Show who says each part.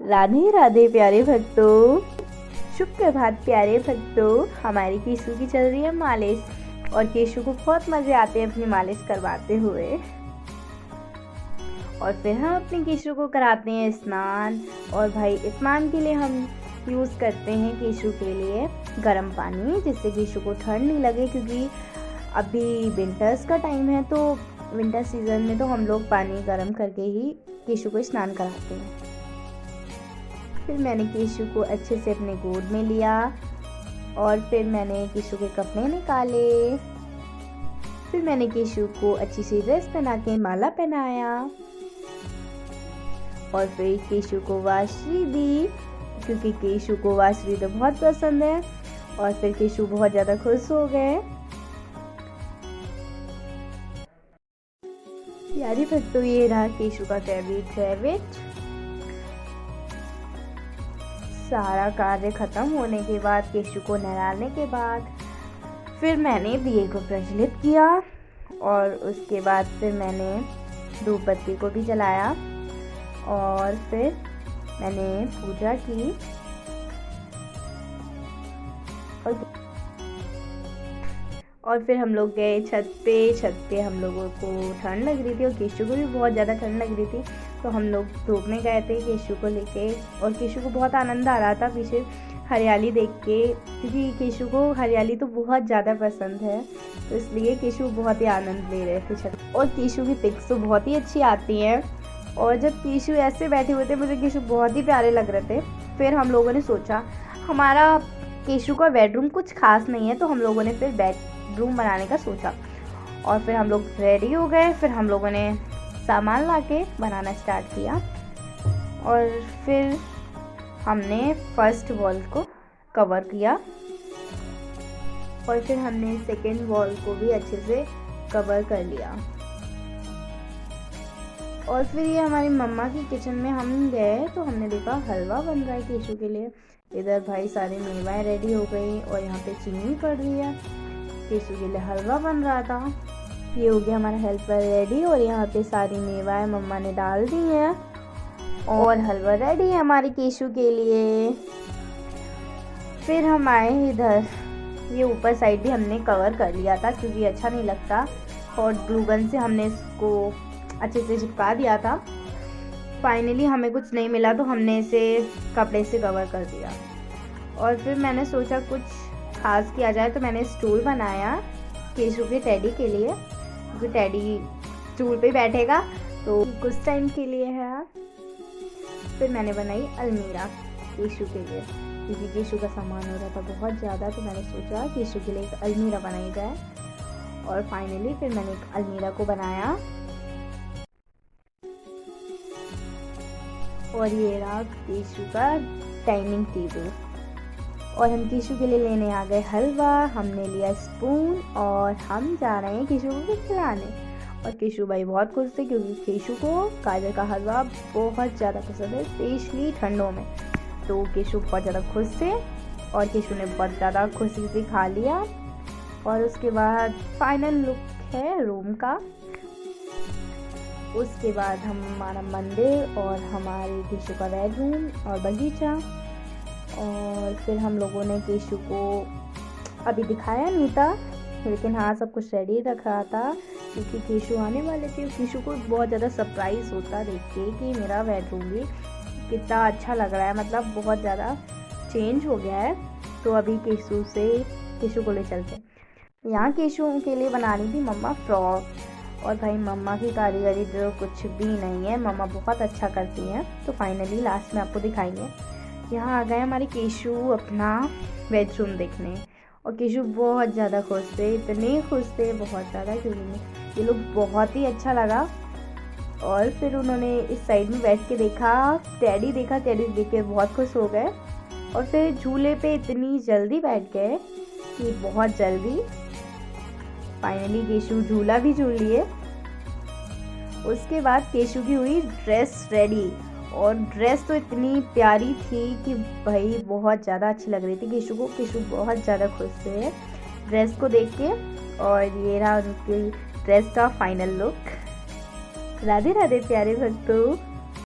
Speaker 1: राधे राधे प्यारे भक्तों, शुभ प्रभात प्यारे भक्तों। हमारी केशु की चल रही है मालिश और केशु को बहुत मजे आते हैं अपनी मालिश करवाते हुए। और फिर हम अपने केशु को कराते हैं स्नान। और भाई स्नान के लिए हम यूज़ करते हैं केशु के लिए गर्म पानी, जिससे केशु को ठंड नहीं लगे, क्योंकि अभी विंटर्स का टाइम है, तो विंटर सीजन में तो हम लोग पानी गर्म करके ही केशु को स्नान कराते हैं। फिर मैंने केशु को अच्छे से अपने गोद में लिया और फिर मैंने केशु के कपड़े निकाले। फिर मैंने केशु को अच्छी सी ड्रेस पहना के माला पहनाया और फिर केशु को वाश्री दी, क्योंकि केशु को वाश्री तो बहुत पसंद है। और फिर केशु बहुत ज़्यादा खुश हो गए। यारी भक्तों, ये रहा केशु का फेवरेट। सारा कार्य खत्म होने के बाद, केशु को नहलाने के बाद, फिर मैंने दिए को प्रज्वलित किया और उसके बाद फिर मैंने धूप बत्ती को भी जलाया और फिर मैंने पूजा की। और फिर हम लोग गए छत पे हम लोगों को ठंड लग रही थी और केशु को भी बहुत ज़्यादा ठंड लग रही थी, तो हम लोग धूप में गए थे केशु को लेके। और केशु को बहुत आनंद आ रहा था पीछे हरियाली देख के, क्योंकि केशु को हरियाली तो बहुत ज़्यादा पसंद है, तो इसलिए केशु बहुत ही आनंद ले रहे थे छत। और केशु की पिक्स तो बहुत ही अच्छी आती हैं। और जब केशु ऐसे बैठे हुए थे, मुझे केशु बहुत ही प्यारे लग रहे थे। फिर हम लोगों ने सोचा, हमारा केशु का बेडरूम कुछ खास नहीं है, तो हम लोगों ने फिर बेडरूम बनाने का सोचा। और फिर हम लोग रेडी हो गए। फिर हम लोगों ने सामान लाके बनाना स्टार्ट किया और फिर हमने फर्स्ट वॉल को कवर किया और फिर हमने सेकेंड वॉल को भी अच्छे से कवर कर लिया। और फिर ये हमारी मम्मा की किचन में हम गए, तो हमने देखा हलवा बन रहा है केशु के लिए। इधर भाई सारी मेवाएं रेडी हो गई और यहाँ पे चीनी पड़ रही है। केशु के लिए हलवा बन रहा था। ये हो गया हमारा हेल्पर रेडी और यहाँ पे सारी मेवाएं मम्मा ने डाल दी हैं और हलवा रेडी है हमारे केशु के लिए। फिर हम आए इधर, ये ऊपर साइड भी हमने कवर कर लिया था, क्योंकि अच्छा नहीं लगता। हॉट ग्लू गन से हमने इसको अच्छे से चिपका दिया था। फाइनली हमें कुछ नहीं मिला, तो हमने इसे कपड़े से कवर कर दिया। और फिर मैंने सोचा कुछ खास किया जाए, तो मैंने स्टूल बनाया केशु के टेडी के लिए, क्योंकि टेडी स्टूल पे बैठेगा तो कुछ टाइम के लिए है। फिर मैंने बनाई अलमीरा केशु के लिए, क्योंकि केशु का सामान हो रहा था बहुत ज़्यादा, तो मैंने सोचा केशु के लिए एक अलमीरा बनाई जाए। और फाइनली फिर मैंने एक अलमीरा को बनाया। और ये रहा केशु का डाइनिंग टेबल। और हम केशु के लिए लेने आ गए हलवा, हमने लिया स्पून और हम जा रहे हैं केशु को खिलाने। और केशु भाई बहुत खुश थे, क्योंकि केशु को गाजर का हलवा बहुत ज़्यादा पसंद है, स्पेशली ठंडों में। तो केशु बहुत ज़्यादा खुश थे और केशु ने बहुत ज़्यादा खुशी से खा लिया। और उसके बाद फाइनल लुक है रूम का। उसके बाद हमारा मंदिर और हमारे केशु का बेडरूम और बगीचा। और फिर हम लोगों ने केशु को अभी दिखाया नहीं था, लेकिन हाँ सब कुछ रेडी रखा था, क्योंकि केशु आने वाले थे। केशु को बहुत ज़्यादा सरप्राइज़ होता देख के कि मेरा बेडरूम भी कितना अच्छा लग रहा है, मतलब बहुत ज़्यादा चेंज हो गया है। तो अभी केशु को ले चलते हैं। यहाँ केशु के लिए बना रही थी मम्मा फ्रॉक। और भाई मम्मा की कारीगरी तो कुछ भी नहीं है, मम्मा बहुत अच्छा करती हैं। तो फाइनली लास्ट में आपको दिखाएंगे। यहाँ आ गए हमारे केशु अपना बेडरूम देखने, और केशु बहुत ज़्यादा खुश थे, इतने खुश थे बहुत ज़्यादा, क्योंकि ये लोग बहुत ही अच्छा लगा। और फिर उन्होंने इस साइड में बैठ के देखा, टेडी देख के बहुत खुश हो गए। और फिर झूले पे इतनी जल्दी बैठ गए कि बहुत जल्दी फाइनली केशु झूला भी झूल लिए। उसके बाद केशु की हुई ड्रेस रेडी, और ड्रेस तो इतनी प्यारी थी कि भाई बहुत ज़्यादा अच्छी लग रही थी केशु को। केशु बहुत ज़्यादा खुश थे ड्रेस को देख के। और ये रहा उनकी ड्रेस का फाइनल लुक। राधे राधे प्यारे भक्तों।